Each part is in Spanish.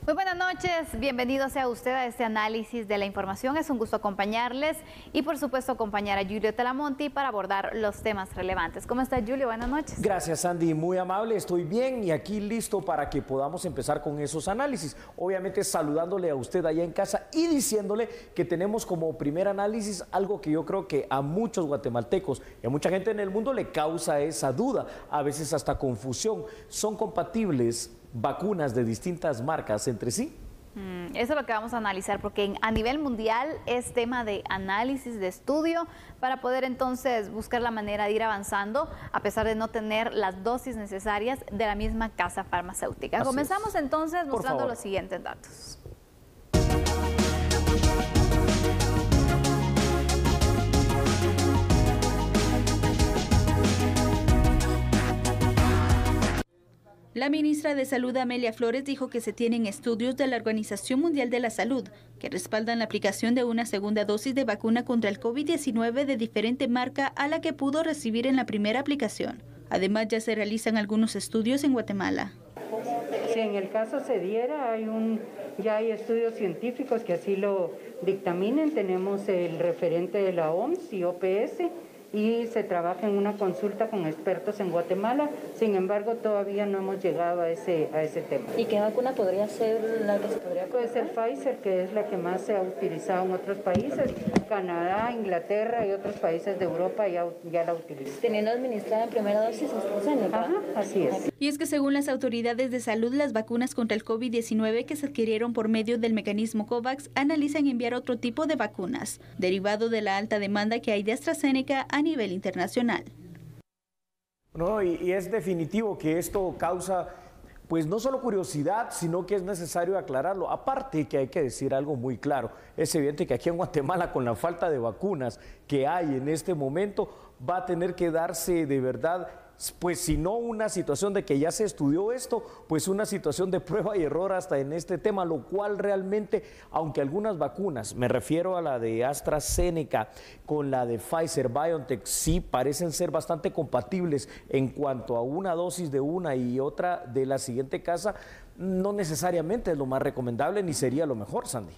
Muy buenas noches, bienvenido sea usted a este análisis de la información. Es un gusto acompañarles y por supuesto acompañar a Julio Talamonti para abordar los temas relevantes. ¿Cómo está Julio? Buenas noches. Gracias, Sandy, muy amable, estoy bien y aquí listo para que podamos empezar con esos análisis. Obviamente saludándole a usted allá en casa y diciéndole que tenemos como primer análisis algo que yo creo que a muchos guatemaltecos y a mucha gente en el mundo le causa esa duda, a veces hasta confusión. ¿Son compatibles vacunas de distintas marcas entre sí? Eso es lo que vamos a analizar, porque a nivel mundial es tema de análisis, de estudio, para poder entonces buscar la manera de ir avanzando, a pesar de no tener las dosis necesarias de la misma casa farmacéutica. Comenzamos entonces mostrando los siguientes datos. La ministra de Salud, Amelia Flores, dijo que se tienen estudios de la Organización Mundial de la Salud que respaldan la aplicación de una segunda dosis de vacuna contra el COVID-19 de diferente marca a la que pudo recibir en la primera aplicación. Además, ya se realizan algunos estudios en Guatemala. Si en el caso se diera, ya hay estudios científicos que así lo dictaminen. Tenemos el referente de la OMS y OPS, y se trabaja en una consulta con expertos en Guatemala. Sin embargo, todavía no hemos llegado a ese tema. ¿Y qué vacuna podría ser la que se podría Puede ser Pfizer, que es la que más se ha utilizado en otros países. Canadá, Inglaterra y otros países de Europa ya la utilizan. Teniendo administrada en primera dosis AstraZeneca. Ajá, así es. Y es que según las autoridades de salud, las vacunas contra el COVID-19 que se adquirieron por medio del mecanismo COVAX analizan enviar otro tipo de vacunas, derivado de la alta demanda que hay de AstraZeneca a nivel internacional. No, y es definitivo que esto causa, pues no solo curiosidad, sino que es necesario aclararlo. Aparte que hay que decir algo muy claro, es evidente que aquí en Guatemala, con la falta de vacunas que hay en este momento, va a tener que darse de verdad, pues si no una situación de que ya se estudió esto, pues una situación de prueba y error hasta en este tema, lo cual realmente, aunque algunas vacunas, me refiero a la de AstraZeneca con la de Pfizer BioNTech, sí parecen ser bastante compatibles en cuanto a una dosis de una y otra de la siguiente casa, no necesariamente es lo más recomendable ni sería lo mejor, Sandy.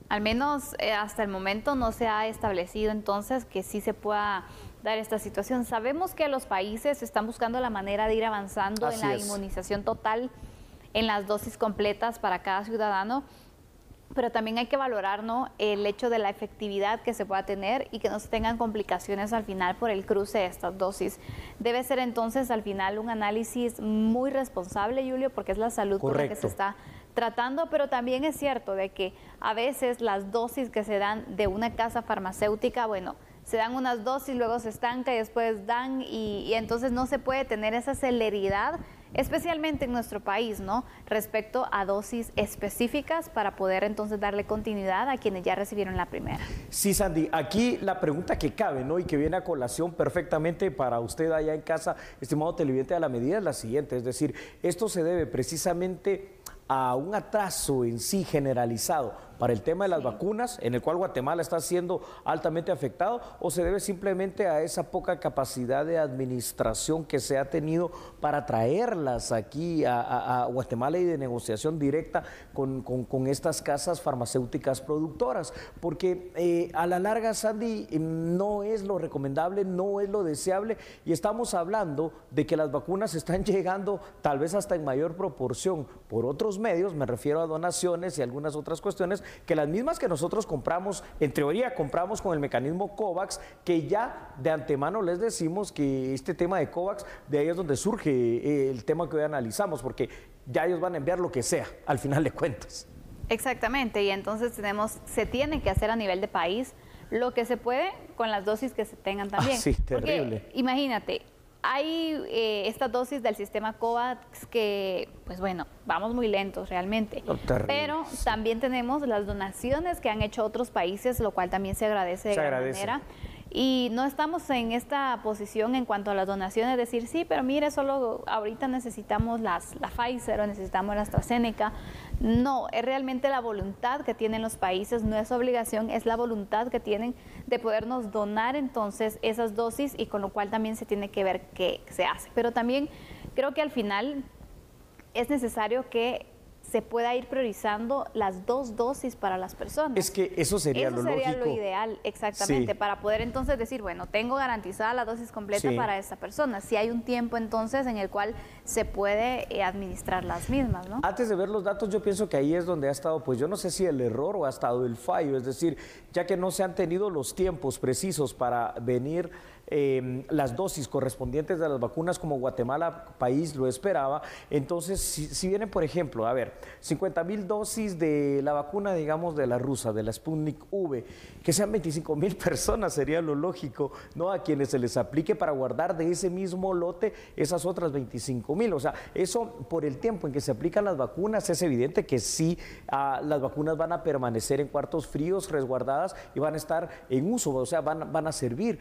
Al menos hasta el momento no se ha establecido entonces que sí se pueda dar esta situación. Sabemos que los países están buscando la manera de ir avanzando en la inmunización total, en las dosis completas para cada ciudadano, pero también hay que valorar, ¿no?, el hecho de la efectividad que se pueda tener y que no se tengan complicaciones al final por el cruce de estas dosis. Debe ser entonces al final un análisis muy responsable, Julio, porque es la salud con la que se está tratando, pero también es cierto de que a veces las dosis que se dan de una casa farmacéutica, bueno, se dan unas dosis, luego se estanca y después dan y entonces no se puede tener esa celeridad, especialmente en nuestro país, ¿no?, respecto a dosis específicas para poder entonces darle continuidad a quienes ya recibieron la primera. Sí, Sandy, aquí la pregunta que cabe, ¿no?, y que viene a colación perfectamente para usted allá en casa, estimado televidente, a la medida es la siguiente, es decir, esto se debe precisamente a un atraso en sí generalizado para el tema de las vacunas, en el cual Guatemala está siendo altamente afectado, o se debe simplemente a esa poca capacidad de administración que se ha tenido para traerlas aquí a Guatemala y de negociación directa con estas casas farmacéuticas productoras, porque a la larga, Sandy, no es lo recomendable, no es lo deseable, y estamos hablando de que las vacunas están llegando tal vez hasta en mayor proporción por otros medios, me refiero a donaciones y algunas otras cuestiones, que las mismas que nosotros compramos, en teoría compramos con el mecanismo COVAX, que ya de antemano les decimos que este tema de COVAX, de ahí es donde surge el tema que hoy analizamos, porque ya ellos van a enviar lo que sea, al final de cuentas. Exactamente, y entonces se tiene que hacer a nivel de país lo que se puede con las dosis que se tengan también. Sí, terrible. Porque, imagínate, hay estas dosis del sistema COVAX que, pues bueno, vamos muy lentos realmente, pero también tenemos las donaciones que han hecho otros países, lo cual también se agradece de gran manera. Y no estamos en esta posición en cuanto a las donaciones, decir, sí, pero mire, solo ahorita necesitamos la Pfizer o necesitamos la AstraZeneca. No, es realmente la voluntad que tienen los países, no es obligación, es la voluntad que tienen de podernos donar entonces esas dosis, y con lo cual también se tiene que ver qué se hace. Pero también creo que al final es necesario que se pueda ir priorizando las 2 dosis para las personas. Es que eso sería lo lógico. Eso sería lo ideal, exactamente, sí, para poder entonces decir, bueno, tengo garantizada la dosis completa, sí, para esta persona. Si hay un tiempo entonces en el cual se puede administrar las mismas, ¿no? Antes de ver los datos, yo pienso que ahí es donde ha estado, pues yo no sé si el error o ha estado el fallo, es decir, ya que no se han tenido los tiempos precisos para venir las dosis correspondientes de las vacunas como Guatemala, país, lo esperaba. Entonces, si vienen, por ejemplo, a ver, 50,000 dosis de la vacuna, digamos, de la rusa, de la Sputnik V, que sean 25,000 personas, sería lo lógico, ¿no? A quienes se les aplique para guardar de ese mismo lote esas otras 25,000. O sea, eso por el tiempo en que se aplican las vacunas, es evidente que sí, las vacunas van a permanecer en cuartos fríos, resguardadas, y van a estar en uso, o sea, van a servir.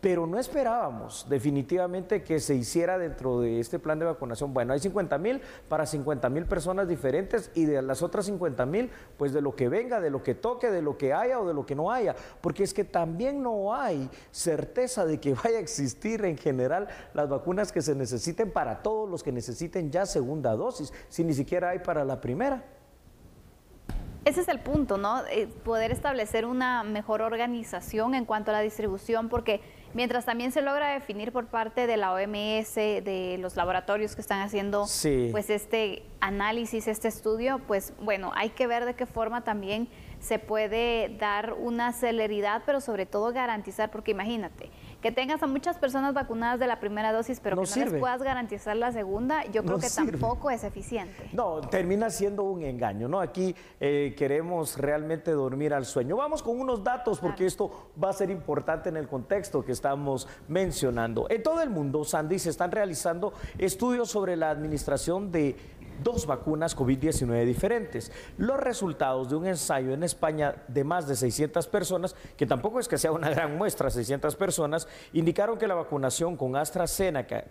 Pero no esperábamos definitivamente que se hiciera dentro de este plan de vacunación. Bueno, hay 50,000 para 50,000 personas diferentes, y de las otras 50,000, pues de lo que venga, de lo que toque, de lo que haya o de lo que no haya, porque es que también no hay certeza de que vaya a existir en general las vacunas que se necesiten para todos los que necesiten ya segunda dosis, si ni siquiera hay para la primera. Ese es el punto, ¿no? Poder establecer una mejor organización en cuanto a la distribución, porque mientras también se logra definir por parte de la OMS, de los laboratorios que están haciendo, sí, pues este análisis, este estudio, pues bueno, hay que ver de qué forma también se puede dar una celeridad, pero sobre todo garantizar, porque imagínate, que tengas a muchas personas vacunadas de la primera dosis, pero que no les puedas garantizar la segunda, yo creo que tampoco es eficiente. No, termina siendo un engaño, ¿no? Aquí queremos realmente dormir al sueño. Vamos con unos datos, porque esto va a ser importante en el contexto que estamos mencionando. En todo el mundo, Sandy, se están realizando estudios sobre la administración de 2 vacunas COVID-19 diferentes. Los resultados de un ensayo en España de más de 600 personas, que tampoco es que sea una gran muestra, 600 personas, indicaron que la vacunación con AstraZeneca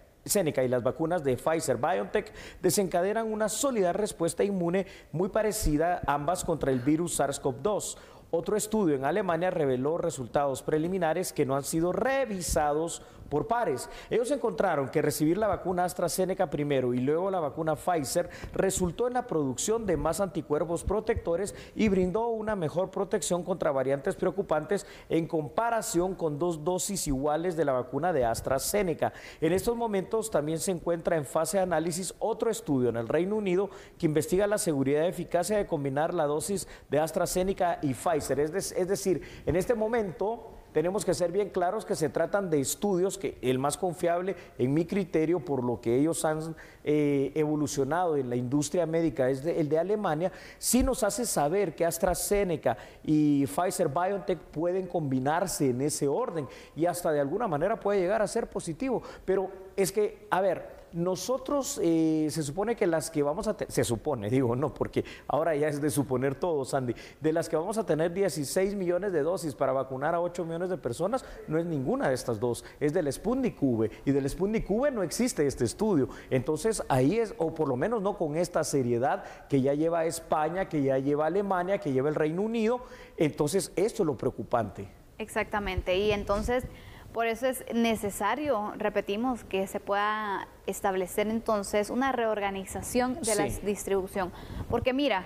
y las vacunas de Pfizer-BioNTech desencadenan una sólida respuesta inmune muy parecida, ambas contra el virus SARS-CoV-2. Otro estudio en Alemania reveló resultados preliminares que no han sido revisados por pares. Ellos encontraron que recibir la vacuna AstraZeneca primero y luego la vacuna Pfizer resultó en la producción de más anticuerpos protectores y brindó una mejor protección contra variantes preocupantes en comparación con 2 dosis iguales de la vacuna de AstraZeneca. En estos momentos también se encuentra en fase de análisis otro estudio en el Reino Unido que investiga la seguridad y eficacia de combinar la dosis de AstraZeneca y Pfizer. Es decir, en este momento tenemos que ser bien claros que se tratan de estudios que el más confiable, en mi criterio, por lo que ellos han evolucionado en la industria médica, es el de Alemania, sí nos hace saber que AstraZeneca y Pfizer-BioNTech pueden combinarse en ese orden y hasta de alguna manera puede llegar a ser positivo. Pero es que, a ver, nosotros se supone que las que vamos a tener, se supone, digo no, porque ahora ya es de suponer todo, Sandy, de las que vamos a tener 16 millones de dosis para vacunar a 8 millones de personas, no es ninguna de estas 2, es del Sputnik V, y del Sputnik V no existe este estudio. Entonces ahí es, o por lo menos no con esta seriedad que ya lleva España, que ya lleva Alemania, que lleva el Reino Unido. Entonces esto es lo preocupante. Exactamente, y entonces por eso es necesario, repetimos, que se pueda establecer entonces una reorganización de la distribución. Porque mira,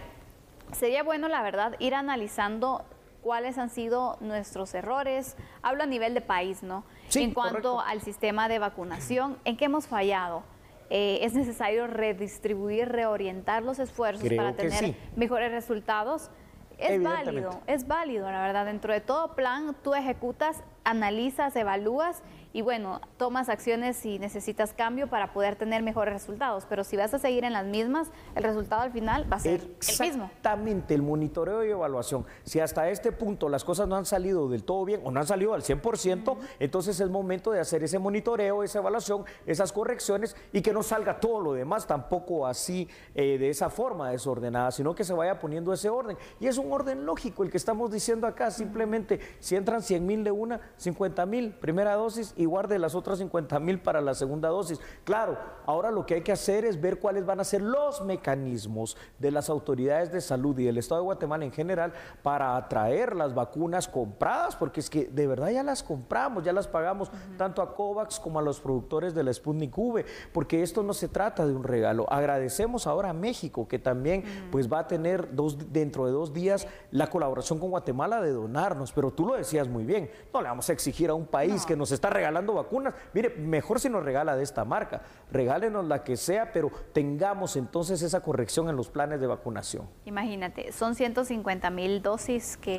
sería bueno, la verdad, ir analizando cuáles han sido nuestros errores, hablo a nivel de país, ¿no? Sí, en cuanto al sistema de vacunación, ¿en qué hemos fallado? Es necesario redistribuir, reorientar los esfuerzos para tener mejores resultados. Es válido, la verdad. Dentro de todo plan, tú ejecutas, analizas, evalúas y bueno, tomas acciones si necesitas cambio para poder tener mejores resultados. Pero si vas a seguir en las mismas, el resultado al final va a ser el mismo. Exactamente, el monitoreo y evaluación. Si hasta este punto las cosas no han salido del todo bien o no han salido al 100%, entonces es momento de hacer ese monitoreo, esa evaluación, esas correcciones y que no salga todo lo demás tampoco así de esa forma desordenada, sino que se vaya poniendo ese orden. Y es un orden lógico el que estamos diciendo acá, simplemente si entran 100,000 de una, 50,000 primera dosis y guarde las otras 50,000 para la segunda dosis. Claro, ahora lo que hay que hacer es ver cuáles van a ser los mecanismos de las autoridades de salud y del Estado de Guatemala en general para atraer las vacunas compradas, porque es que de verdad ya las compramos, ya las pagamos tanto a COVAX como a los productores de la Sputnik V, porque esto no se trata de un regalo. Agradecemos ahora a México, que también pues va a tener dentro de 2 días la colaboración con Guatemala de donarnos, pero tú lo decías muy bien, no le vamos a exigir a un país que nos está regalando vacunas, mire, mejor si nos regala de esta marca, regálenos la que sea, pero tengamos entonces esa corrección en los planes de vacunación. Imagínate, son 150,000 dosis que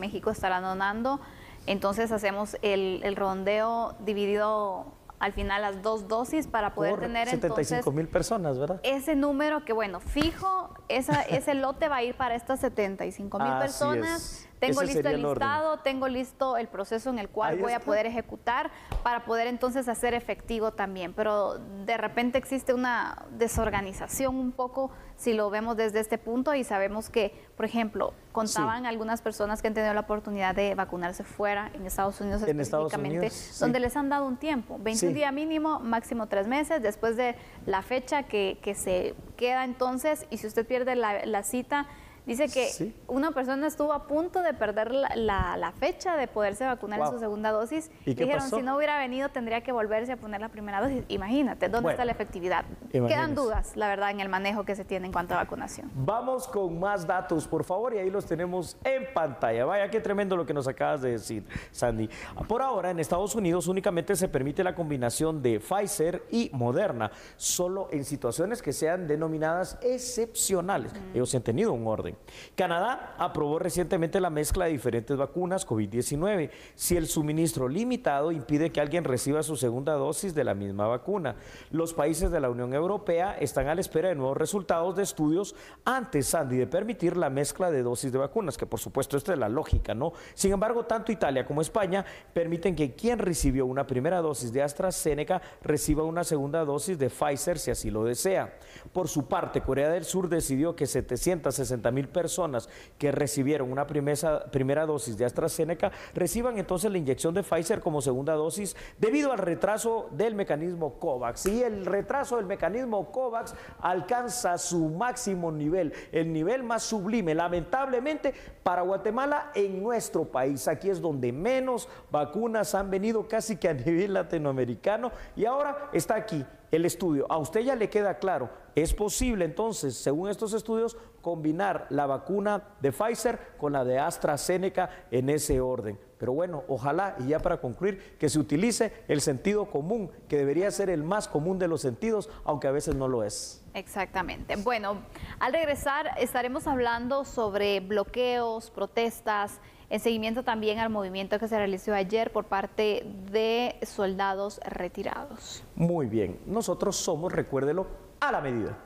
México estará donando, entonces hacemos el rondeo dividido al final las 2 dosis para poder tener 75,000 personas, ¿verdad? Ese número que, bueno, fijo, ese lote va a ir para estas 75,000 personas. Tengo listo el listado, tengo listo el proceso en el cual voy a poder ejecutar para poder entonces hacer efectivo también. Pero de repente existe una desorganización un poco si lo vemos desde este punto y sabemos que, por ejemplo, contaban algunas personas que han tenido la oportunidad de vacunarse fuera, en Estados Unidos específicamente, donde les han dado un tiempo, 21 días mínimo, máximo 3 meses, después de la fecha que se queda entonces, y si usted pierde la cita, dice que una persona estuvo a punto de perder la fecha de poderse vacunar en su segunda dosis. ¿Y dijeron, si no hubiera venido, tendría que volverse a poner la primera dosis? Imagínate, ¿dónde está la efectividad? Quedan dudas, la verdad, en el manejo que se tiene en cuanto a vacunación. Vamos con más datos, por favor, y ahí los tenemos en pantalla. Vaya, qué tremendo lo que nos acabas de decir, Sandy. Por ahora, en Estados Unidos únicamente se permite la combinación de Pfizer y Moderna, solo en situaciones que sean denominadas excepcionales. Ellos han tenido un orden. Canadá aprobó recientemente la mezcla de diferentes vacunas COVID-19 si el suministro limitado impide que alguien reciba su segunda dosis de la misma vacuna. Los países de la Unión Europea están a la espera de nuevos resultados de estudios antes, Sandy, de permitir la mezcla de dosis de vacunas, que por supuesto esta es la lógica, ¿no? Sin embargo, tanto Italia como España permiten que quien recibió una primera dosis de AstraZeneca reciba una segunda dosis de Pfizer si así lo desea. Por su parte, Corea del Sur decidió que 760,000 personas que recibieron una primera dosis de AstraZeneca reciban entonces la inyección de Pfizer como segunda dosis debido al retraso del mecanismo COVAX. Y el retraso del mecanismo COVAX alcanza su máximo nivel, el nivel más sublime, lamentablemente, para Guatemala en nuestro país. Aquí es donde menos vacunas han venido casi que a nivel latinoamericano y ahora está aquí el estudio. A usted ya le queda claro, es posible entonces, según estos estudios, combinar la vacuna de Pfizer con la de AstraZeneca en ese orden. Pero bueno, ojalá, y ya para concluir, que se utilice el sentido común, que debería ser el más común de los sentidos, aunque a veces no lo es. Exactamente. Bueno, al regresar estaremos hablando sobre bloqueos, protestas, en seguimiento también al movimiento que se realizó ayer por parte de soldados retirados. Muy bien, nosotros somos, recuérdelo, a la medida.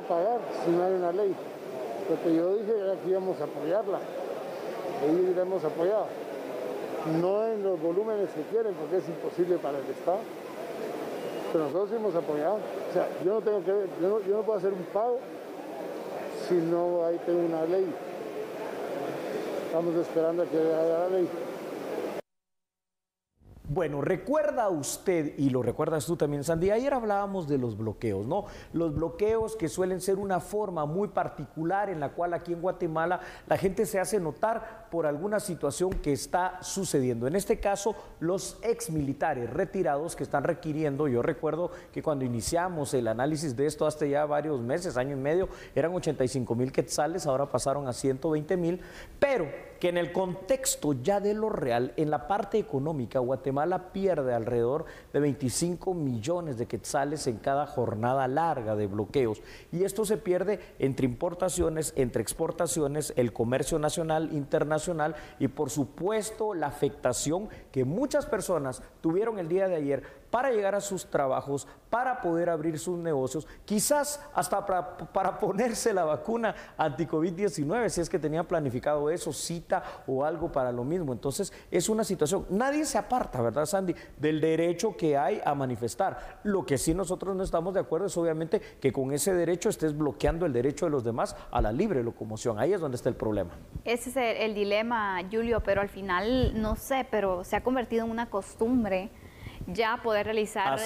Pagar si no hay una ley. Lo que yo dije era que íbamos a apoyarla. Ahí la hemos apoyado. No en los volúmenes que quieren, porque es imposible para el Estado. Pero nosotros hemos apoyado. O sea, yo no puedo hacer un pago si no tengo una ley. Estamos esperando a que haya la ley. Bueno, recuerda usted, y lo recuerdas tú también, Sandy, ayer hablábamos de los bloqueos, ¿no? Los bloqueos que suelen ser una forma muy particular en la cual aquí en Guatemala la gente se hace notar por alguna situación que está sucediendo. En este caso, los exmilitares retirados que están requiriendo, yo recuerdo que cuando iniciamos el análisis de esto hace ya varios meses, año y medio, eran 85,000 quetzales, ahora pasaron a 120,000, pero que en el contexto ya de lo real, en la parte económica, Guatemala pierde alrededor de 25 millones de quetzales en cada jornada larga de bloqueos. Y esto se pierde entre importaciones, entre exportaciones, el comercio nacional, internacional y por supuesto la afectación que muchas personas tuvieron el día de ayer para llegar a sus trabajos, para poder abrir sus negocios, quizás hasta para ponerse la vacuna anti-COVID-19, si es que tenían planificado eso, cita o algo para lo mismo. Entonces, es una situación, nadie se aparta, ¿verdad, Sandy?, del derecho que hay a manifestar. Lo que sí nosotros no estamos de acuerdo es obviamente que con ese derecho estés bloqueando el derecho de los demás a la libre locomoción. Ahí es donde está el problema. Ese es el dilema, Julio, pero al final, no sé, pero se ha convertido en una costumbre ya poder realizar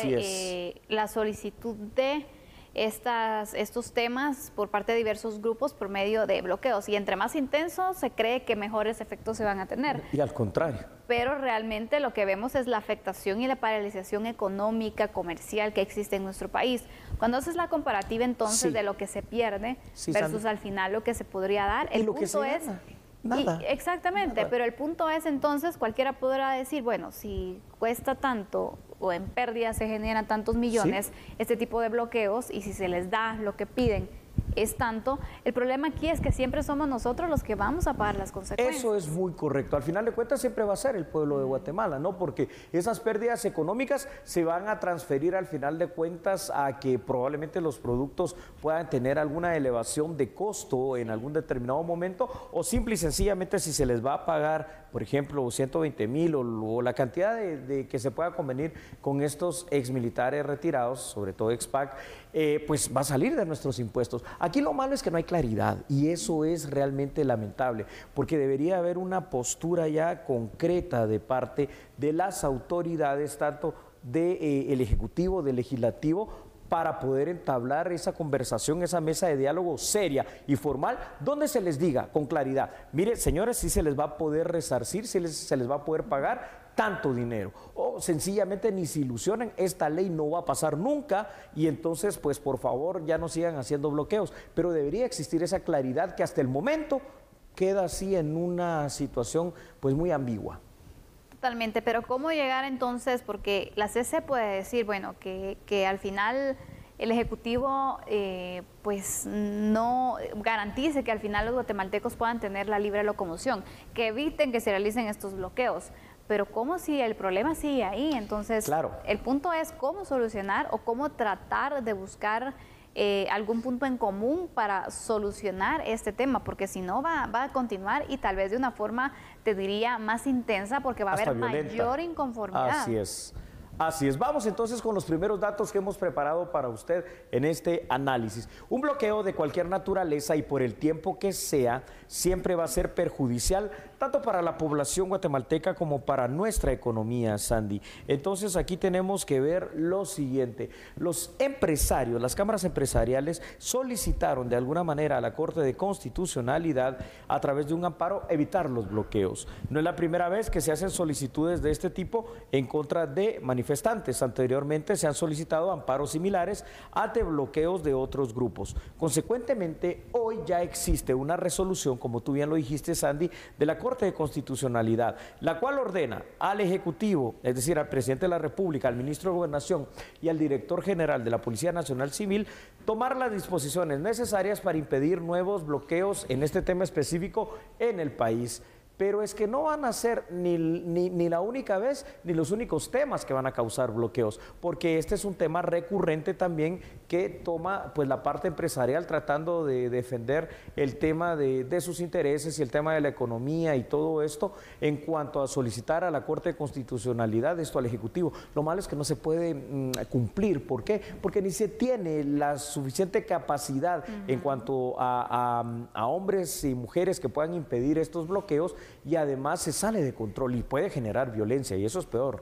la solicitud de estos temas por parte de diversos grupos por medio de bloqueos, y entre más intensos se cree que mejores efectos se van a tener. Y al contrario. Pero realmente lo que vemos es la afectación y la paralización económica, comercial que existe en nuestro país. Cuando haces la comparativa entonces de lo que se pierde versus al final lo que se podría dar, el punto es... Nada. Exactamente, pero el punto es entonces, cualquiera podrá decir, bueno, si cuesta tanto o en pérdida se generan tantos millones este tipo de bloqueos, y si se les da lo que piden es tanto, el problema aquí es que siempre somos nosotros los que vamos a pagar las consecuencias. Eso es muy correcto. Al final de cuentas siempre va a ser el pueblo de Guatemala, ¿no? Porque esas pérdidas económicas se van a transferir al final de cuentas a que probablemente los productos puedan tener alguna elevación de costo en algún determinado momento, o simple y sencillamente si se les va a pagar, por ejemplo, 120,000 o la cantidad de que se pueda convenir con estos exmilitares retirados, sobre todo expac, pues va a salir de nuestros impuestos. Aquí lo malo es que no hay claridad, y eso es realmente lamentable, porque debería haber una postura ya concreta de parte de las autoridades, tanto del Ejecutivo, del Legislativo, para poder entablar esa conversación, esa mesa de diálogo seria y formal, donde se les diga con claridad, mire, señores, si se les va a poder resarcir, si se les va a poder pagar tanto dinero, o sencillamente ni se ilusionen, esta ley no va a pasar nunca, y entonces pues por favor ya no sigan haciendo bloqueos, pero debería existir esa claridad que hasta el momento queda así en una situación pues muy ambigua. Totalmente, pero ¿cómo llegar entonces? Porque la CC puede decir, bueno, que al final el Ejecutivo pues no garantice que al final los guatemaltecos puedan tener la libre locomoción, que eviten que se realicen estos bloqueos. Pero ¿cómo si el problema sigue ahí? Entonces, el punto es cómo solucionar o cómo tratar de buscar algún punto en común para solucionar este tema, porque si no va a continuar, y tal vez de una forma, te diría, más intensa, porque va a haber mayor inconformidad. Así es. Así es. Vamos entonces con los primeros datos que hemos preparado para usted en este análisis. Un bloqueo de cualquier naturaleza y por el tiempo que sea, siempre va a ser perjudicial tanto para la población guatemalteca como para nuestra economía, Sandy. Entonces aquí tenemos que ver lo siguiente. Los empresarios, las cámaras empresariales solicitaron de alguna manera a la Corte de Constitucionalidad, a través de un amparo, evitar los bloqueos. No es la primera vez que se hacen solicitudes de este tipo en contra de manifestantes. Anteriormente se han solicitado amparos similares ante bloqueos de otros grupos. Consecuentemente, hoy ya existe una resolución, como tú bien lo dijiste, Sandy, de la Corte de Constitucionalidad, la cual ordena al Ejecutivo, es decir, al Presidente de la República, al Ministro de Gobernación y al Director General de la Policía Nacional Civil, tomar las disposiciones necesarias para impedir nuevos bloqueos en este tema específico en el país. Pero es que no van a ser ni la única vez, ni los únicos temas que van a causar bloqueos, porque este es un tema recurrente también que toma pues la parte empresarial tratando de defender el tema de sus intereses y el tema de la economía y todo esto en cuanto a solicitar a la Corte de Constitucionalidad esto al Ejecutivo. Lo malo es que no se puede cumplir. ¿Por qué? Porque ni se tiene la suficiente capacidad en cuanto a hombres y mujeres que puedan impedir estos bloqueos, y además se sale de control y puede generar violencia, y eso es peor.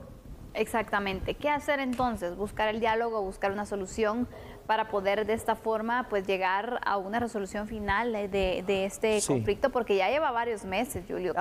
Exactamente. ¿Qué hacer entonces? Buscar el diálogo, buscar una solución para poder de esta forma pues llegar a una resolución final de este conflicto, porque ya lleva varios meses, Julio,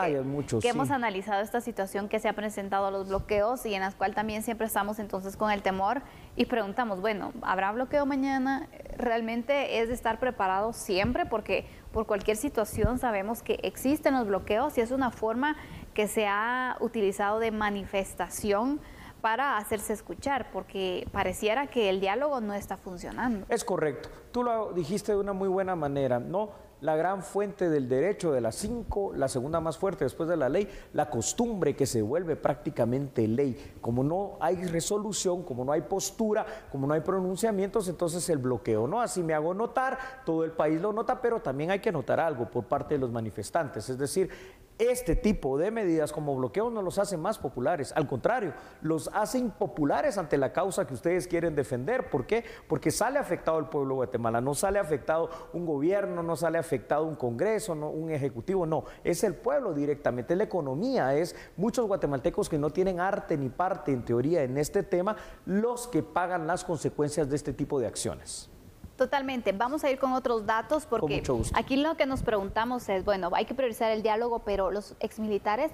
que hemos analizado esta situación que se ha presentado a los bloqueos, y en la cual también siempre estamos entonces con el temor y preguntamos, bueno, ¿habrá bloqueo mañana? Realmente es de estar preparado siempre, porque por cualquier situación sabemos que existen los bloqueos, y es una forma que se ha utilizado de manifestación para hacerse escuchar, porque pareciera que el diálogo no está funcionando. Es correcto, tú lo dijiste de una muy buena manera, ¿no? la gran fuente del derecho de las 5, la segunda más fuerte después de la ley, la costumbre que se vuelve prácticamente ley. Como no hay resolución, como no hay postura, como no hay pronunciamientos, entonces el bloqueo, ¿no? Así me hago notar, todo el país lo nota, pero también hay que notar algo por parte de los manifestantes, es decir, este tipo de medidas como bloqueos no los hacen más populares, al contrario, los hace impopulares ante la causa que ustedes quieren defender. ¿Por qué? Porque sale afectado el pueblo de Guatemala, no sale afectado un gobierno, no sale afectado un congreso, no, un ejecutivo, no, es el pueblo directamente, es la economía, es muchos guatemaltecos que no tienen arte ni parte en teoría en este tema, los que pagan las consecuencias de este tipo de acciones. Totalmente. Vamos a ir con otros datos porque aquí lo que nos preguntamos es, bueno, hay que priorizar el diálogo, pero los exmilitares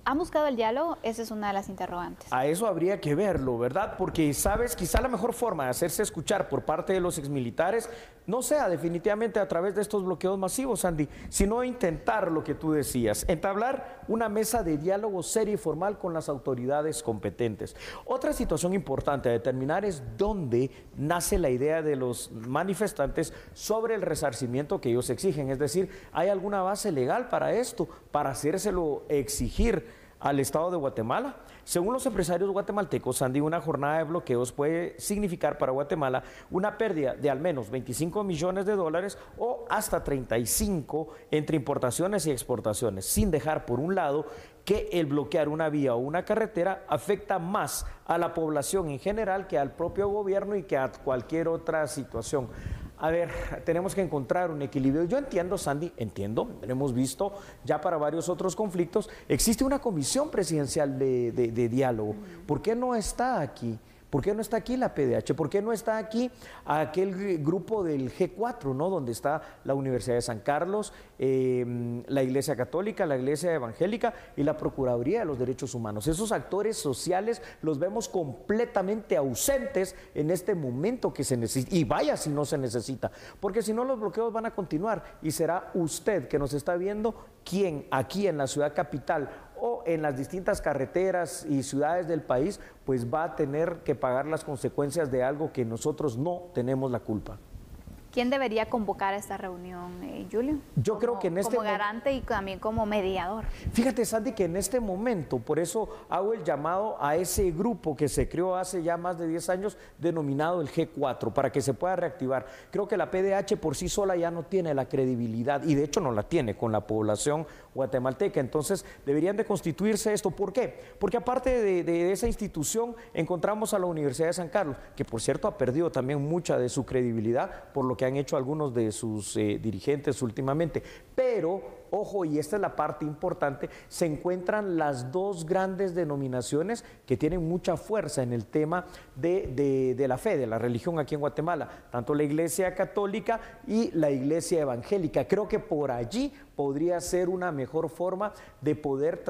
¿han buscado el diálogo? Esa es una de las interrogantes. A eso habría que verlo, ¿verdad? Porque, sabes, quizá la mejor forma de hacerse escuchar por parte de los exmilitares no sea definitivamente a través de estos bloqueos masivos, Sandy, sino intentar lo que tú decías, entablar una mesa de diálogo seria y formal con las autoridades competentes. Otra situación importante a determinar es dónde nace la idea de los manifestantes sobre el resarcimiento que ellos exigen. Es decir, ¿hay alguna base legal para esto, para hacérselo exigir al Estado de Guatemala? Según los empresarios guatemaltecos, Sandy, una jornada de bloqueos puede significar para Guatemala una pérdida de al menos 25 millones de dólares o hasta 35 entre importaciones y exportaciones, sin dejar por un lado que el bloquear una vía o una carretera afecta más a la población en general que al propio gobierno y que a cualquier otra situación. A ver, tenemos que encontrar un equilibrio. Yo entiendo, Sandy, entiendo, hemos visto ya para varios otros conflictos, existe una comisión presidencial de diálogo. ¿Por qué no está aquí? ¿Por qué no está aquí la PDH? ¿Por qué no está aquí aquel grupo del G4, ¿no? Donde está la Universidad de San Carlos, la Iglesia Católica, la Iglesia Evangélica y la Procuraduría de los Derechos Humanos? Esos actores sociales los vemos completamente ausentes en este momento que se necesita. Y vaya si no se necesita, porque si no los bloqueos van a continuar y será usted que nos está viendo quien aquí en la ciudad capital o en las distintas carreteras y ciudades del país, pues va a tener que pagar las consecuencias de algo que nosotros no tenemos la culpa. ¿Quién debería convocar a esta reunión, Julio? Yo creo que en este como garante y también como mediador. Fíjate, Sandy, que en este momento, por eso hago el llamado a ese grupo que se creó hace ya más de 10 años, denominado el G4, para que se pueda reactivar. Creo que la PDH por sí sola ya no tiene la credibilidad, y de hecho no la tiene con la población guatemalteca. Entonces deberían de constituirse esto. ¿Por qué? Porque aparte de esa institución encontramos a la Universidad de San Carlos, que por cierto ha perdido también mucha de su credibilidad por lo que han hecho algunos de sus dirigentes últimamente. Pero, ojo, y esta es la parte importante, se encuentran las dos grandes denominaciones que tienen mucha fuerza en el tema de la fe, de la religión aquí en Guatemala, tanto la Iglesia Católica y la Iglesia Evangélica. Creo que por allí podría ser una mejor forma de poder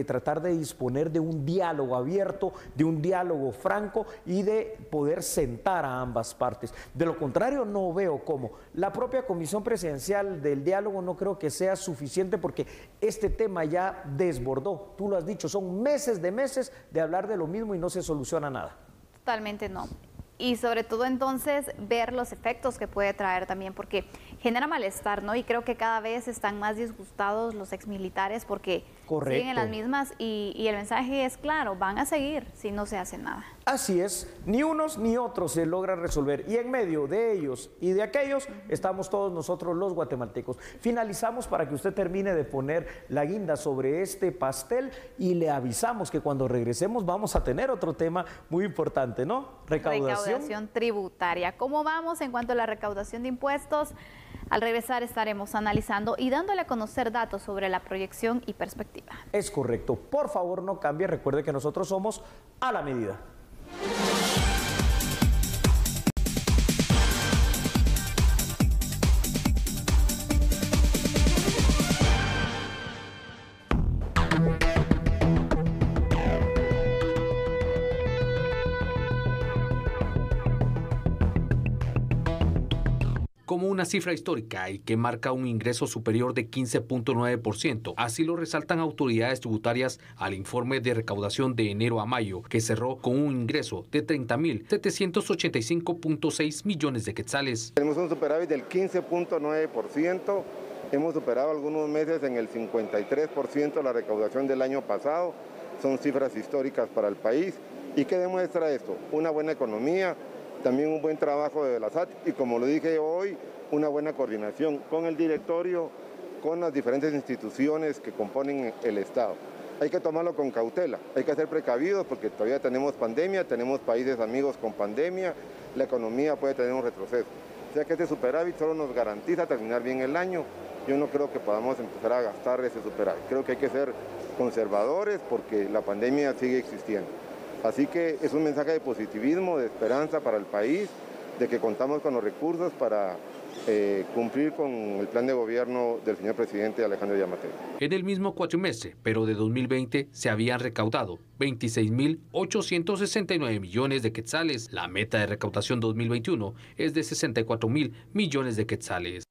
tratar de disponer de un diálogo abierto, de un diálogo franco y de poder sentar a ambas partes. De lo contrario, no veo cómo. La propia Comisión Presidencial del Diálogo no creo que sea suficiente porque este tema ya desbordó. Tú lo has dicho, son meses de hablar de lo mismo y no se soluciona nada. Totalmente no. Y sobre todo entonces ver los efectos que puede traer también, porque genera malestar, ¿no? Y creo que cada vez están más disgustados los exmilitares porque siguen en las mismas y el mensaje es claro, van a seguir si no se hace nada. Así es, ni unos ni otros se logran resolver y en medio de ellos y de aquellos estamos todos nosotros los guatemaltecos. Finalizamos para que usted termine de poner la guinda sobre este pastel y le avisamos que cuando regresemos vamos a tener otro tema muy importante, ¿no? Recaudación tributaria. ¿Cómo vamos en cuanto a la recaudación de impuestos? Al regresar estaremos analizando y dándole a conocer datos sobre la proyección y perspectiva. Es correcto. Por favor, no cambie. Recuerde que nosotros somos a la medida. Como una cifra histórica y que marca un ingreso superior de 15.9%. Así lo resaltan autoridades tributarias al informe de recaudación de enero a mayo, que cerró con un ingreso de 30.785.6 millones de quetzales. Tenemos un superávit del 15.9%, Hemos superado algunos meses en el 53% de la recaudación del año pasado. Son cifras históricas para el país. ¿Y qué demuestra esto? Una buena economía, también un buen trabajo de la SAT y, como lo dije hoy, una buena coordinación con el directorio, con las diferentes instituciones que componen el Estado. Hay que tomarlo con cautela, hay que ser precavidos porque todavía tenemos pandemia, tenemos países amigos con pandemia, la economía puede tener un retroceso. O sea que este superávit solo nos garantiza terminar bien el año. Yo no creo que podamos empezar a gastar ese superávit. Creo que hay que ser conservadores porque la pandemia sigue existiendo. Así que es un mensaje de positivismo, de esperanza para el país, de que contamos con los recursos para cumplir con el plan de gobierno del señor presidente Alejandro Yamatei. En el mismo cuatrimestre, pero de 2020, se habían recaudado 26.869 millones de quetzales. La meta de recaudación 2021 es de 64.000 millones de quetzales.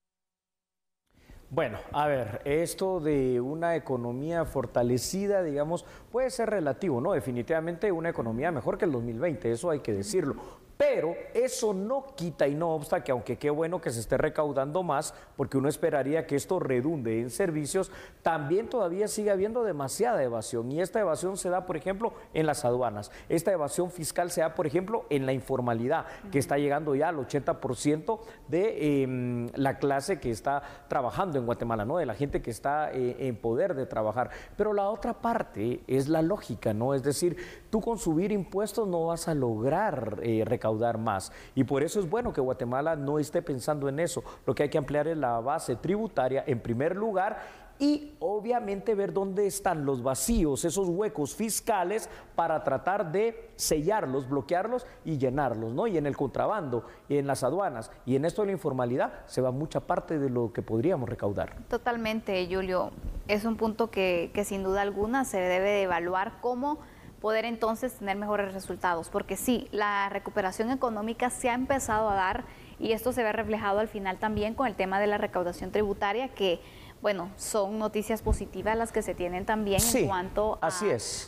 Bueno, a ver, esto de una economía fortalecida, digamos, puede ser relativo, ¿no? Definitivamente una economía mejor que el 2020, eso hay que decirlo. Pero eso no quita y no obsta que, aunque qué bueno que se esté recaudando más, porque uno esperaría que esto redunde en servicios, también todavía sigue habiendo demasiada evasión. Y esta evasión se da, por ejemplo, en las aduanas. Esta evasión fiscal se da, por ejemplo, en la informalidad, que está llegando ya al 80% de la clase que está trabajando en Guatemala, ¿no? De la gente que está en poder de trabajar. Pero la otra parte es la lógica, ¿no? Es decir, tú con subir impuestos no vas a lograr recaudar más, y por eso es bueno que Guatemala no esté pensando en eso. Lo que hay que ampliar es la base tributaria en primer lugar y obviamente ver dónde están los vacíos, esos huecos fiscales, para tratar de sellarlos, bloquearlos y llenarlos, ¿no? Y en el contrabando, y en las aduanas, y en esto de la informalidad, se va mucha parte de lo que podríamos recaudar. Totalmente, Julio. Es un punto que sin duda alguna se debe de evaluar cómo poder entonces tener mejores resultados, porque sí, la recuperación económica se ha empezado a dar y esto se ve reflejado al final también con el tema de la recaudación tributaria, que bueno, son noticias positivas las que se tienen también en cuanto a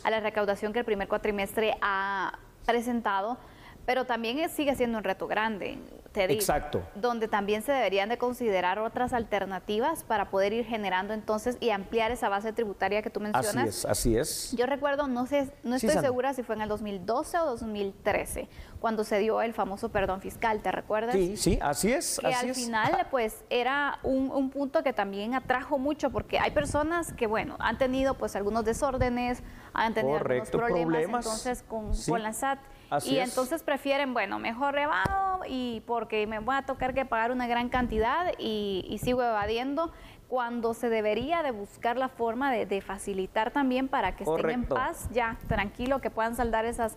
la recaudación que el primer cuatrimestre ha presentado, pero también sigue siendo un reto grande, te digo. Exacto. Donde también se deberían de considerar otras alternativas para poder ir generando entonces y ampliar esa base tributaria que tú mencionas. Así es, así es. Yo recuerdo, no estoy segura si fue en el 2012 o 2013, cuando se dio el famoso perdón fiscal, ¿te recuerdas? Sí, sí, así es. Que al final, pues, era un punto que también atrajo mucho, porque hay personas que, bueno, han tenido, pues, algunos desórdenes, han tenido algunos problemas entonces con la SAT. Y entonces prefieren, bueno, mejor evado y porque me voy a tocar que pagar una gran cantidad y sigo evadiendo, cuando se debería de buscar la forma de facilitar también para que estén en paz, ya, tranquilo, que puedan saldar esas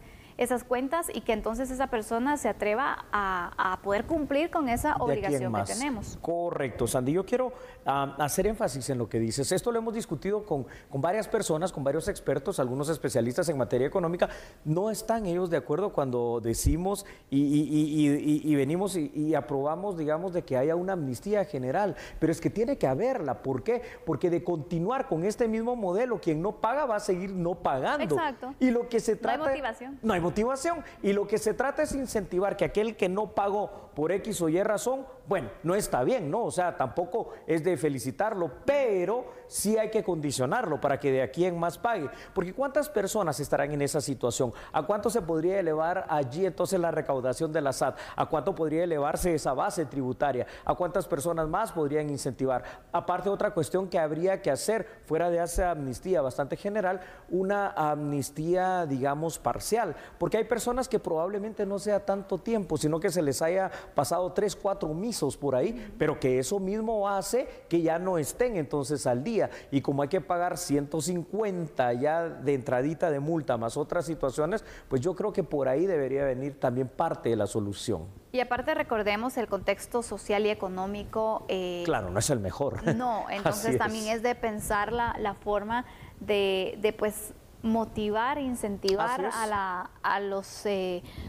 cuentas y que entonces esa persona se atreva a poder cumplir con esa obligación que tenemos. Correcto, Sandy. Yo quiero hacer énfasis en lo que dices. Esto lo hemos discutido con varias personas, con varios expertos, algunos especialistas en materia económica. No están ellos de acuerdo cuando decimos y venimos y aprobamos, digamos, de que haya una amnistía general. Pero es que tiene que haberla. ¿Por qué? Porque de continuar con este mismo modelo, quien no paga va a seguir no pagando. Exacto. Y lo que se trata... No hay motivación. No hay motivación, y lo que se trata es incentivar que aquel que no pagó por X o Y razón, bueno, no está bien, ¿no? O sea, tampoco es de felicitarlo, pero sí hay que condicionarlo para que de aquí en más pague, porque ¿cuántas personas estarán en esa situación? ¿A cuánto se podría elevar allí entonces la recaudación de la SAT? ¿A cuánto podría elevarse esa base tributaria? ¿A cuántas personas más podrían incentivar? Aparte, otra cuestión que habría que hacer, fuera de esa amnistía bastante general, una amnistía, digamos, parcial, porque hay personas que probablemente no sea tanto tiempo, sino que se les haya pasado 3, 4 misos por ahí, pero que eso mismo hace que ya no estén entonces al día, y como hay que pagar 150 ya de entradita de multa más otras situaciones, pues yo creo que por ahí debería venir también parte de la solución. Y aparte recordemos el contexto social y económico. Claro, no es el mejor. No, entonces también es de pensar la forma de pues motivar, incentivar a los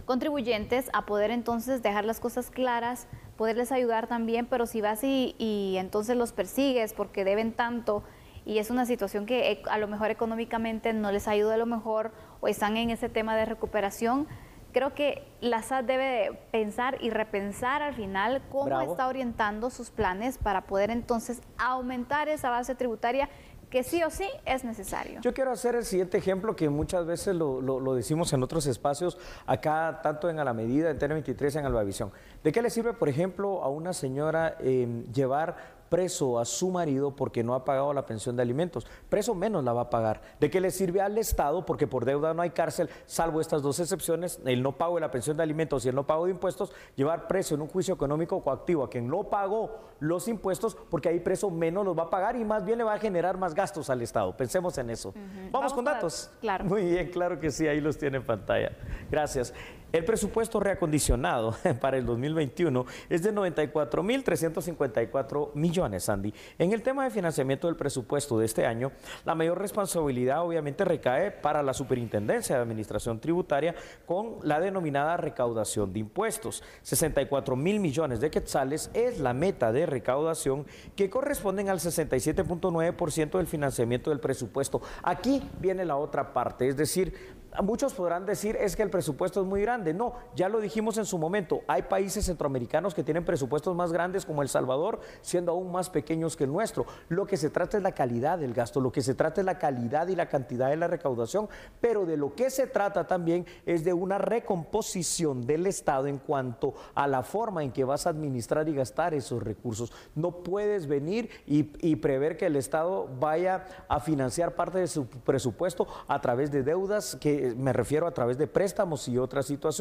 contribuyentes a poder entonces dejar las cosas claras, poderles ayudar también, pero si vas y entonces los persigues porque deben tanto y es una situación que a lo mejor económicamente no les ayuda a lo mejor o están en ese tema de recuperación, creo que la SAT debe pensar y repensar al final cómo está orientando sus planes para poder entonces aumentar esa base tributaria que sí o sí es necesario. Yo quiero hacer el siguiente ejemplo que muchas veces lo decimos en otros espacios, acá tanto en A la Medida, en TN23, en Albavisión. ¿De qué le sirve, por ejemplo, a una señora llevar preso a su marido porque no ha pagado la pensión de alimentos? Preso menos la va a pagar. ¿De qué le sirve al Estado? Porque por deuda no hay cárcel, salvo estas dos excepciones, el no pago de la pensión de alimentos y el no pago de impuestos, llevar preso en un juicio económico coactivo a quien no pagó los impuestos, porque ahí preso menos los va a pagar y más bien le va a generar más gastos al Estado. Pensemos en eso. Vamos con datos. Claro. Muy bien, claro que sí, ahí los tiene en pantalla. Gracias. El presupuesto reacondicionado para el 2021 es de 94.354 millones, Sandy. En el tema de financiamiento del presupuesto de este año, la mayor responsabilidad obviamente recae para la Superintendencia de Administración Tributaria con la denominada recaudación de impuestos. 64.000 millones de quetzales es la meta de recaudación que corresponden al 67.9% del financiamiento del presupuesto. Aquí viene la otra parte, es decir, muchos podrán decir es que el presupuesto es muy grande. No, ya lo dijimos en su momento, hay países centroamericanos que tienen presupuestos más grandes como El Salvador, siendo aún más pequeños que el nuestro. Lo que se trata es la calidad del gasto, lo que se trata es la calidad y la cantidad de la recaudación, pero de lo que se trata también es de una recomposición del Estado en cuanto a la forma en que vas a administrar y gastar esos recursos. No puedes venir y prever que el Estado vaya a financiar parte de su presupuesto a través de deudas, que me refiero a través de préstamos y otras situaciones.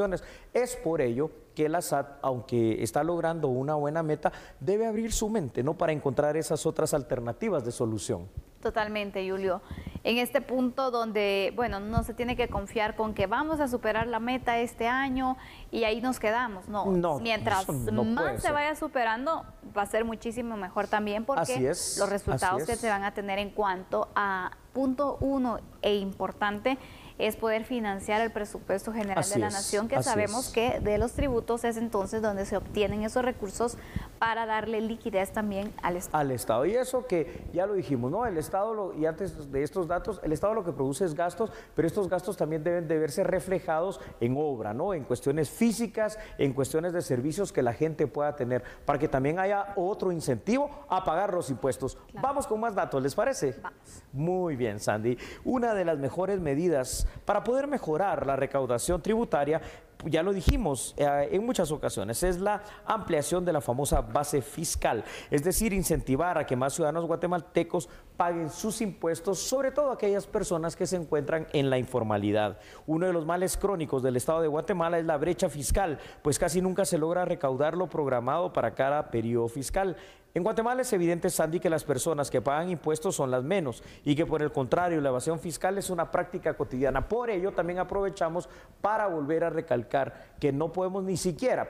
Es por ello que la SAT, aunque está logrando una buena meta, debe abrir su mente, ¿no?, para encontrar esas otras alternativas de solución. Totalmente, Julio. En este punto donde, bueno, no se tiene que confiar con que vamos a superar la meta este año y ahí nos quedamos. No, mientras más se vaya superando, va a ser muchísimo mejor también, porque los resultados que se van a tener en cuanto a punto uno e importante es poder financiar el presupuesto general de la nación, que sabemos que de los tributos es entonces donde se obtienen esos recursos para darle liquidez también al Estado. Al Estado. Y eso que ya lo dijimos, ¿no? El Estado, y antes de estos datos, el Estado lo que produce es gastos, pero estos gastos también deben de verse reflejados en obra, ¿no? En cuestiones físicas, en cuestiones de servicios que la gente pueda tener, para que también haya otro incentivo a pagar los impuestos. Claro. Vamos con más datos, ¿les parece? Vamos. Muy bien, Sandy. Una de las mejores medidas para poder mejorar la recaudación tributaria, ya lo dijimos en muchas ocasiones, es la ampliación de la famosa base fiscal, es decir, incentivar a que más ciudadanos guatemaltecos paguen sus impuestos, sobre todo aquellas personas que se encuentran en la informalidad. Uno de los males crónicos del Estado de Guatemala es la brecha fiscal, pues casi nunca se logra recaudar lo programado para cada periodo fiscal. En Guatemala es evidente, Sandy, que las personas que pagan impuestos son las menos y que por el contrario la evasión fiscal es una práctica cotidiana. Por ello también aprovechamos para volver a recalcar que no podemos ni siquiera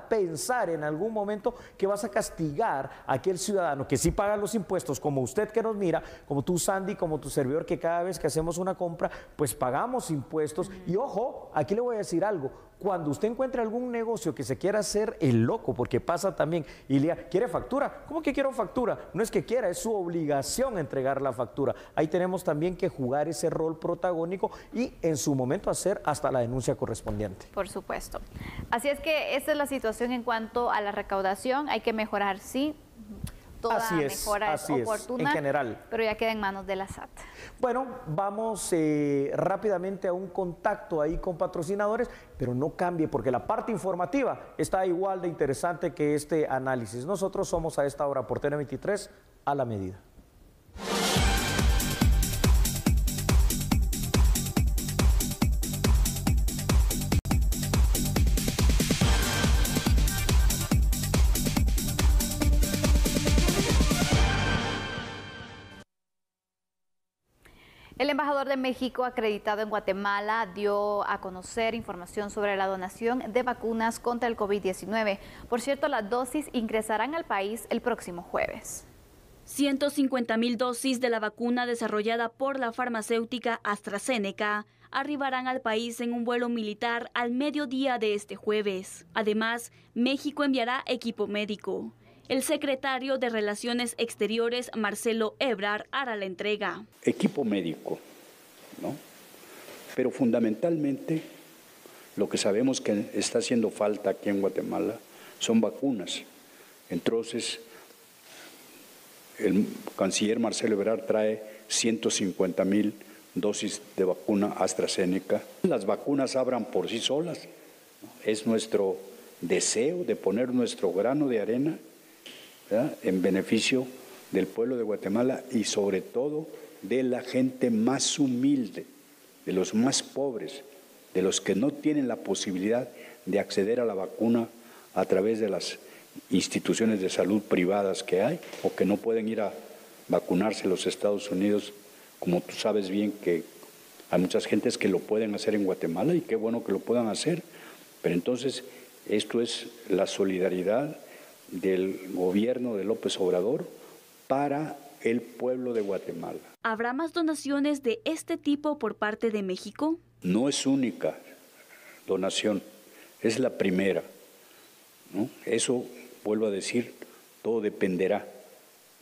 pensar en algún momento que vas a castigar a aquel ciudadano que sí paga los impuestos, como usted que nos mira, como tú, Sandy, como tu servidor, que cada vez que hacemos una compra pues pagamos impuestos. Y ojo, aquí le voy a decir algo. Cuando usted encuentre algún negocio que se quiera hacer el loco, porque pasa también, y le diga, ¿quiere factura? ¿Cómo que quiero factura? No es que quiera, es su obligación entregar la factura. Ahí tenemos también que jugar ese rol protagónico y en su momento hacer hasta la denuncia correspondiente. Por supuesto. Así es que esta es la situación en cuanto a la recaudación. Hay que mejorar, sí. Toda mejora es oportuna, en general, pero ya queda en manos de la SAT. Bueno, vamos rápidamente a un contacto ahí con patrocinadores, pero no cambie porque la parte informativa está igual de interesante que este análisis. Nosotros somos a esta hora por TN23 a la medida. El embajador de México acreditado en Guatemala dio a conocer información sobre la donación de vacunas contra el COVID-19. Por cierto, las dosis ingresarán al país el próximo jueves. 150,000 dosis de la vacuna desarrollada por la farmacéutica AstraZeneca arribarán al país en un vuelo militar al mediodía de este jueves. Además, México enviará equipo médico. El secretario de Relaciones Exteriores, Marcelo Ebrard, hará la entrega. Equipo médico, ¿no? Pero fundamentalmente Lo que sabemos que está haciendo falta aquí en Guatemala son vacunas. Entonces, el canciller Marcelo Ebrard trae 150,000 dosis de vacuna AstraZeneca. Las vacunas abran por sí solas. Es nuestro deseo de poner nuestro grano de arena, ¿verdad?, en beneficio del pueblo de Guatemala y sobre todo de la gente más humilde, de los más pobres, de los que no tienen la posibilidad de acceder a la vacuna a través de las instituciones de salud privadas que hay o que no pueden ir a vacunarse en los Estados Unidos, como tú sabes bien que hay muchas gentes que lo pueden hacer en Guatemala y qué bueno que lo puedan hacer, pero entonces esto es la solidaridad del gobierno de López Obrador para el pueblo de Guatemala. ¿Habrá más donaciones de este tipo por parte de México? No es única donación, es la primera, ¿no? Eso, vuelvo a decir, todo dependerá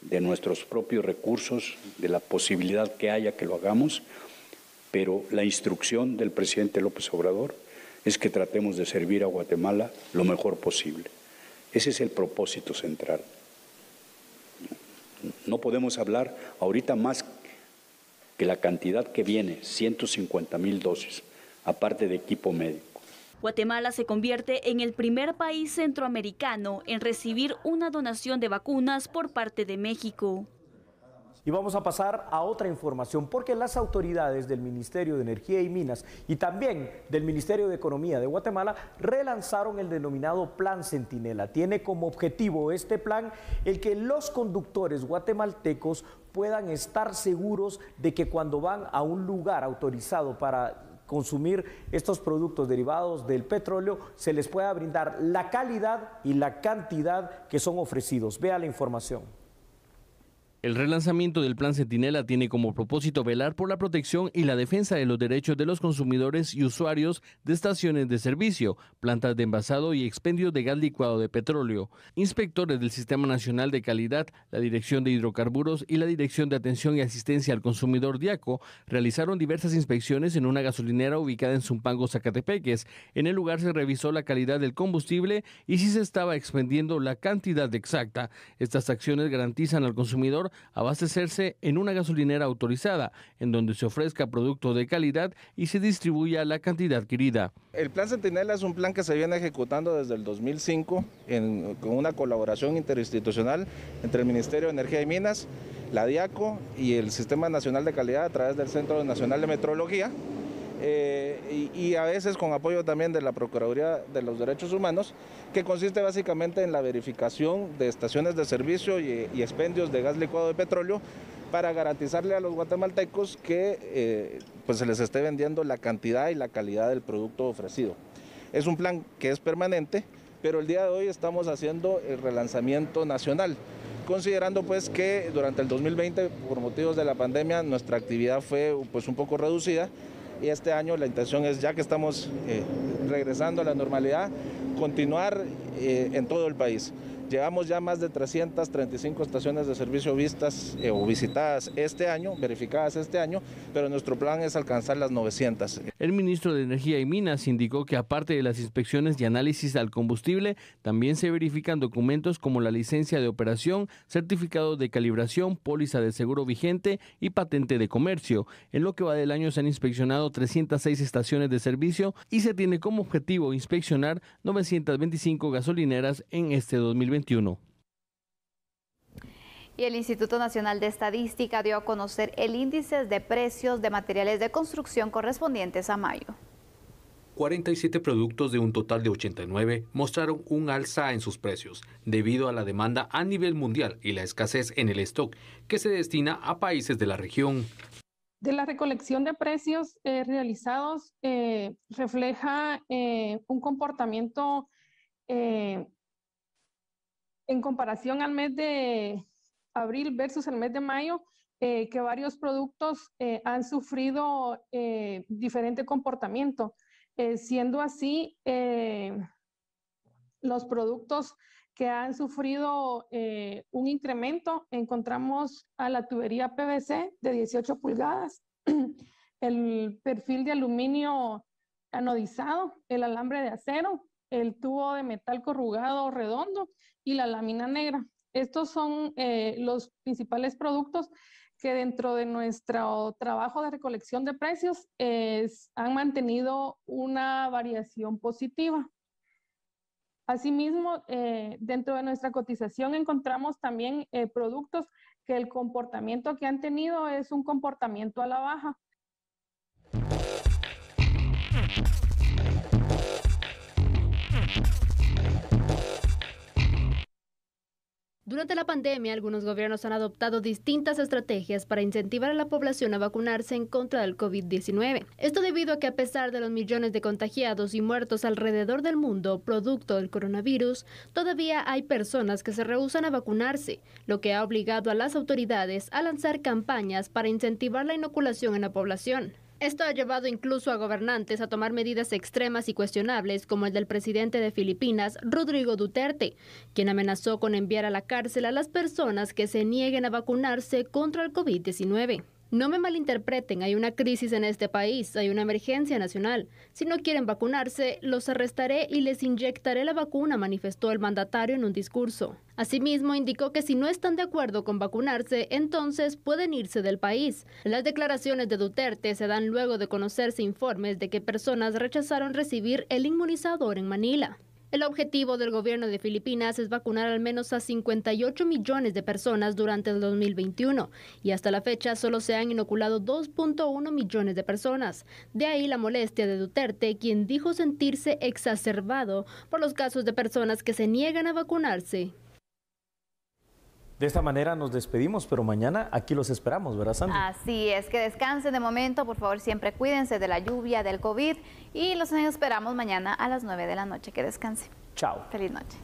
de nuestros propios recursos, de la posibilidad que haya que lo hagamos, pero la instrucción del presidente López Obrador es que tratemos de servir a Guatemala lo mejor posible. Ese es el propósito central. No podemos hablar ahorita más que la cantidad que viene, 150,000 dosis, aparte de equipo médico. Guatemala se convierte en el primer país centroamericano en recibir una donación de vacunas por parte de México. Y vamos a pasar a otra información, porque las autoridades del Ministerio de Energía y Minas y también del Ministerio de Economía de Guatemala relanzaron el denominado Plan Centinela. Tiene como objetivo este plan el que los conductores guatemaltecos puedan estar seguros de que cuando van a un lugar autorizado para consumir estos productos derivados del petróleo, se les pueda brindar la calidad y la cantidad que son ofrecidos. Vea la información. El relanzamiento del Plan Centinela tiene como propósito velar por la protección y la defensa de los derechos de los consumidores y usuarios de estaciones de servicio, plantas de envasado y expendios de gas licuado de petróleo. Inspectores del Sistema Nacional de Calidad, la Dirección de Hidrocarburos y la Dirección de Atención y Asistencia al Consumidor DIACO realizaron diversas inspecciones en una gasolinera ubicada en Zumpango, Zacatepeques. En el lugar se revisó la calidad del combustible y si se estaba expendiendo la cantidad exacta. Estas acciones garantizan al consumidor abastecerse en una gasolinera autorizada, en donde se ofrezca producto de calidad y se distribuya la cantidad adquirida. El Plan Centinela es un plan que se viene ejecutando desde el 2005 con una colaboración interinstitucional entre el Ministerio de Energía y Minas, la DIACO y el Sistema Nacional de Calidad a través del Centro Nacional de Metrología. Y a veces con apoyo también de la Procuraduría de los Derechos Humanos, que consiste básicamente en la verificación de estaciones de servicio y expendios de gas licuado de petróleo para garantizarle a los guatemaltecos que pues se les esté vendiendo la cantidad y la calidad del producto ofrecido. Es un plan que es permanente, pero el día de hoy estamos haciendo el relanzamiento nacional, considerando pues que durante el 2020, por motivos de la pandemia, nuestra actividad fue pues un poco reducida. Y este año la intención es, ya que estamos regresando a la normalidad, continuar en todo el país. Llevamos ya más de 335 estaciones de servicio vistas o visitadas este año, verificadas este año, pero nuestro plan es alcanzar las 900. El ministro de Energía y Minas indicó que aparte de las inspecciones y análisis al combustible, también se verifican documentos como la licencia de operación, certificado de calibración, póliza de seguro vigente y patente de comercio. En lo que va del año se han inspeccionado 306 estaciones de servicio y se tiene como objetivo inspeccionar 925 gasolineras en este 2021. Y el Instituto Nacional de Estadística dio a conocer el índice de precios de materiales de construcción correspondientes a mayo. 47 productos de un total de 89 mostraron un alza en sus precios debido a la demanda a nivel mundial y la escasez en el stock que se destina a países de la región. De la recolección de precios realizados refleja un comportamiento en comparación al mes de abril versus el mes de mayo, que varios productos han sufrido diferente comportamiento. Siendo así, los productos que han sufrido un incremento, encontramos a la tubería PVC de 18 pulgadas, el perfil de aluminio anodizado, el alambre de acero, el tubo de metal corrugado redondo y la lámina negra. Estos son los principales productos que dentro de nuestro trabajo de recolección de precios han mantenido una variación positiva. Asimismo, dentro de nuestra cotización encontramos también productos que el comportamiento que han tenido es un comportamiento a la baja. Durante la pandemia, algunos gobiernos han adoptado distintas estrategias para incentivar a la población a vacunarse en contra del COVID-19. Esto debido a que a pesar de los millones de contagiados y muertos alrededor del mundo producto del coronavirus, todavía hay personas que se rehúsan a vacunarse, lo que ha obligado a las autoridades a lanzar campañas para incentivar la inoculación en la población. Esto ha llevado incluso a gobernantes a tomar medidas extremas y cuestionables, como el del presidente de Filipinas, Rodrigo Duterte, quien amenazó con enviar a la cárcel a las personas que se nieguen a vacunarse contra el COVID-19. No me malinterpreten, hay una crisis en este país, hay una emergencia nacional. Si no quieren vacunarse, los arrestaré y les inyectaré la vacuna, manifestó el mandatario en un discurso. Asimismo, indicó que si no están de acuerdo con vacunarse, entonces pueden irse del país. Las declaraciones de Duterte se dan luego de conocerse informes de que personas rechazaron recibir el inmunizador en Manila. El objetivo del gobierno de Filipinas es vacunar al menos a 58 millones de personas durante el 2021 y hasta la fecha solo se han inoculado 2.1 millones de personas. De ahí la molestia de Duterte, quien dijo sentirse exacerbado por los casos de personas que se niegan a vacunarse. De esta manera nos despedimos, pero mañana aquí los esperamos, ¿verdad, Sandy? Así es, que descansen de momento, por favor, siempre cuídense de la lluvia, del COVID y los esperamos mañana a las 9 de la noche. Que descansen. Chao. Feliz noche.